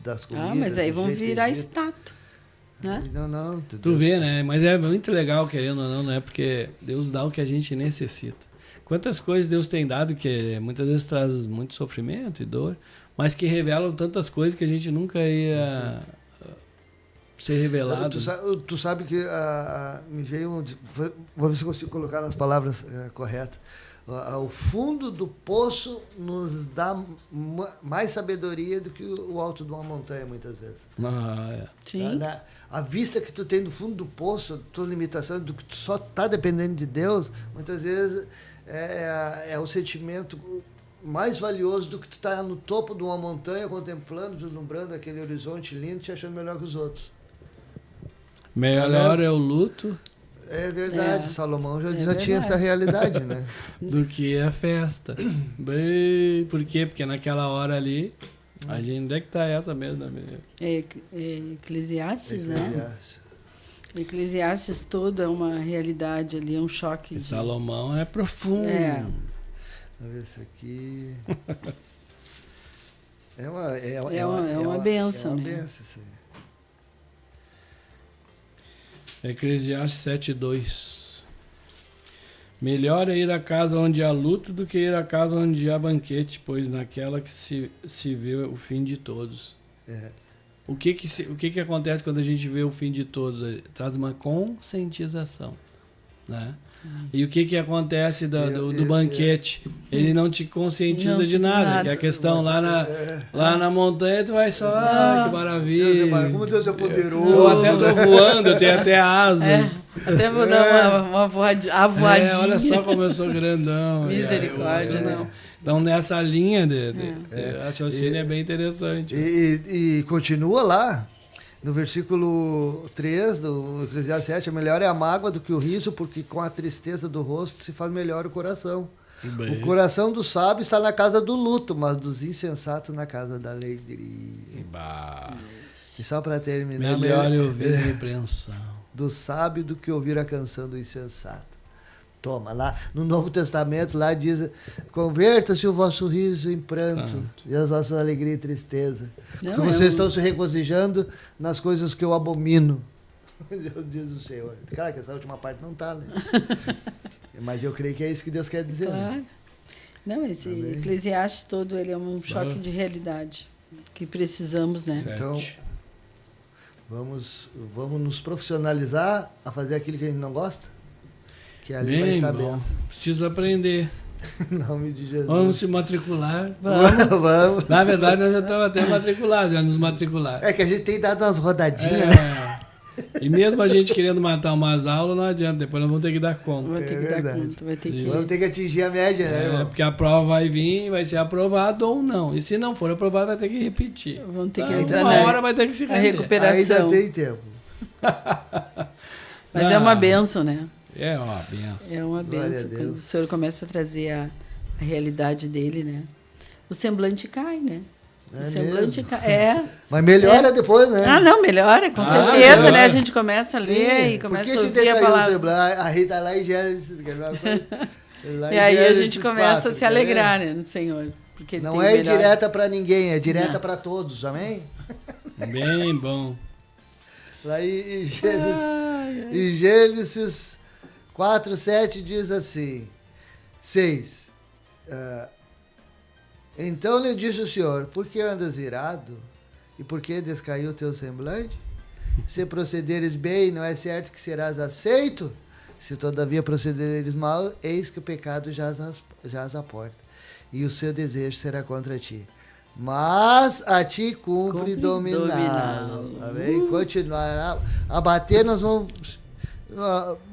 das comidas. Mas aí vão virar estátua. Né? Não. Tu vê, né? Mas é muito legal, querendo ou não, né? Porque Deus dá o que a gente necessita. Quantas coisas Deus tem dado que muitas vezes traz muito sofrimento e dor, mas que revelam tantas coisas que a gente nunca ia ser revelado. Tu sabe que me veio... Vou ver se eu consigo colocar nas palavras corretas. O fundo do poço nos dá mais sabedoria do que o alto de uma montanha, muitas vezes. Sim. A vista que tu tem do fundo do poço, tua limitação, do que tu só está dependendo de Deus, muitas vezes é o sentimento mais valioso do que tu tá no topo de uma montanha, contemplando, vislumbrando aquele horizonte lindo, te achando melhor que os outros. Melhor é o luto É verdade, É. Salomão já verdade. tinha essa realidade, né? Do que a festa. Bem, por quê? Porque naquela hora ali, a gente, onde é que tá essa mesmo? É Eclesiastes, né? Eclesiastes. Eclesiastes todo é uma realidade ali, é um choque. E Salomão é profundo. É. Vamos ver esse aqui. É uma bênção, É uma né? bênção isso aí. Eclesiastes 7:2. Melhor é ir à casa onde há luto do que ir à casa onde há banquete, pois naquela que se vê o fim de todos. É. O que acontece quando a gente vê o fim de todos? Traz uma conscientização, né? E o que acontece do banquete? Ele não te conscientiza Não, de nada. Que a questão lá na montanha, tu vai só, que maravilha. Como Deus é poderoso. Eu até tô voando, eu tenho até asas. Até vou dar uma voadinha. Olha só como eu sou grandão. Misericórdia, não. Então, nessa linha de raciocínio é bem interessante. E continua lá, no versículo 3 do Eclesiastes 7, melhor é a mágoa do que o riso, porque com a tristeza do rosto se faz melhor o coração. Bem. O coração do sábio está na casa do luto, mas dos insensatos na casa da alegria. Bah. E só para terminar, Melhor é ouvir a repreensão. do sábio do que ouvir a canção do insensato. Toma, lá no Novo Testamento, lá diz, converta-se o vosso riso em pranto e a vossa alegria em tristeza. Porque vocês estão se regozijando nas coisas que eu abomino. Deus diz o Senhor. Claro que essa última parte não está, né? Mas eu creio que é isso que Deus quer dizer. Claro. Né? Não, esse Eclesiastes todo, ele é um choque de realidade que precisamos, né? Então, vamos nos profissionalizar a fazer aquilo que a gente não gosta, que ali vai estar bom. benção. Preciso aprender. Em nome de Jesus. Vamos se matricular. Vamos. Na verdade, nós já estamos até matriculados, já nos matricular. É que a gente tem dado umas rodadinhas, né? E mesmo a gente querendo matar umas aulas, não adianta. Depois nós vamos ter que dar conta. Vai ter que verdade. dar conta, vai ter que... Vamos ter que atingir a média, né, irmão? Porque a prova vai vir, vai ser aprovado ou não. E se não for aprovado, vai ter que repetir. Vamos ter que Então, entrar uma na hora vai ter que se a render. recuperação. Ainda tem tempo. Mas é uma bênção, né? É uma benção. É uma Glória a bênção. Deus. Quando o Senhor começa a trazer a realidade dele, né? O semblante cai, né? É O semblante mesmo? cai. É. Mas melhora depois, né? Ah, não, melhora, com certeza, melhora. né? A gente começa a ler e Sim. começa Por a que te ouvir a decaiu o palavra. semblante? A Rita lá em Gênesis. quer ver uma coisa? Lá em E aí a Gênesis gente começa 4, a se quer ver? alegrar, né, no Senhor. Porque ele Não tem é o melhor. direta para ninguém, é direta Não. para todos, amém? Bem bom. Lá em Gênesis 4, 7 diz assim, 6. Então lhe disse o Senhor, por que andas irado? E por que descaiu o teu semblante? Se procederes bem, não é certo que serás aceito? Se todavia procederes mal, eis que o pecado jaz à porta, e o seu desejo será contra ti. Mas a ti cumpre dominá-lo. Amém? Continuará a bater, nós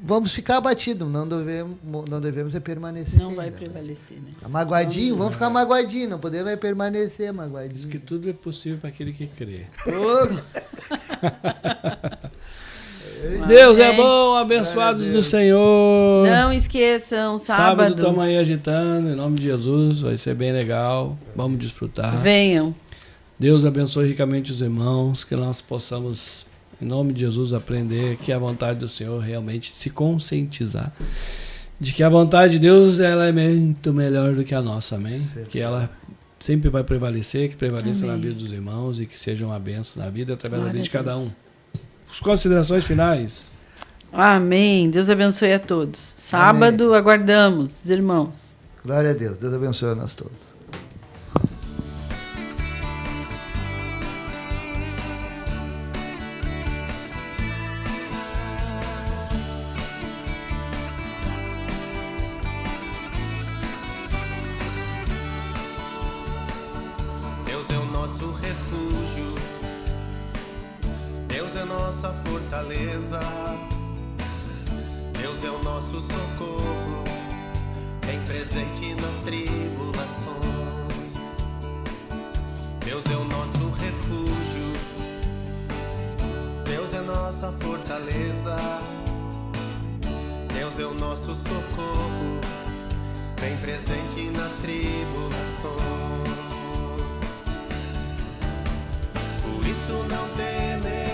vamos ficar abatidos, não devemos permanecer. Não vai né? prevalecer, né? Magoadinho, vamos ficar magoadinhos, não podemos permanecer magoadinhos. Diz que tudo é possível para aquele que crê. Deus é bom, abençoados do Senhor. Não esqueçam, sábado. Estamos aí agitando, em nome de Jesus, vai ser bem legal. Vamos desfrutar. Venham. Deus abençoe ricamente os irmãos, que nós possamos, em nome de Jesus, aprender que a vontade do Senhor realmente se conscientizar de que a vontade de Deus ela é muito melhor do que a nossa, amém? Certo. Que ela sempre vai prevalecer, que prevaleça Amém. na vida dos irmãos e que seja uma bênção na vida através Glória da vida de a cada Deus. um. As considerações finais. Amém. Deus abençoe a todos. Sábado aguardamos, os irmãos. Glória a Deus. Deus abençoe a nós todos. Deus é o nosso refúgio, Deus é nossa fortaleza, Deus é o nosso socorro, bem presente nas tribulações. Deus é o nosso refúgio, Deus é nossa fortaleza, Deus é o nosso socorro, bem presente nas tribulações. Por isso não temeremos,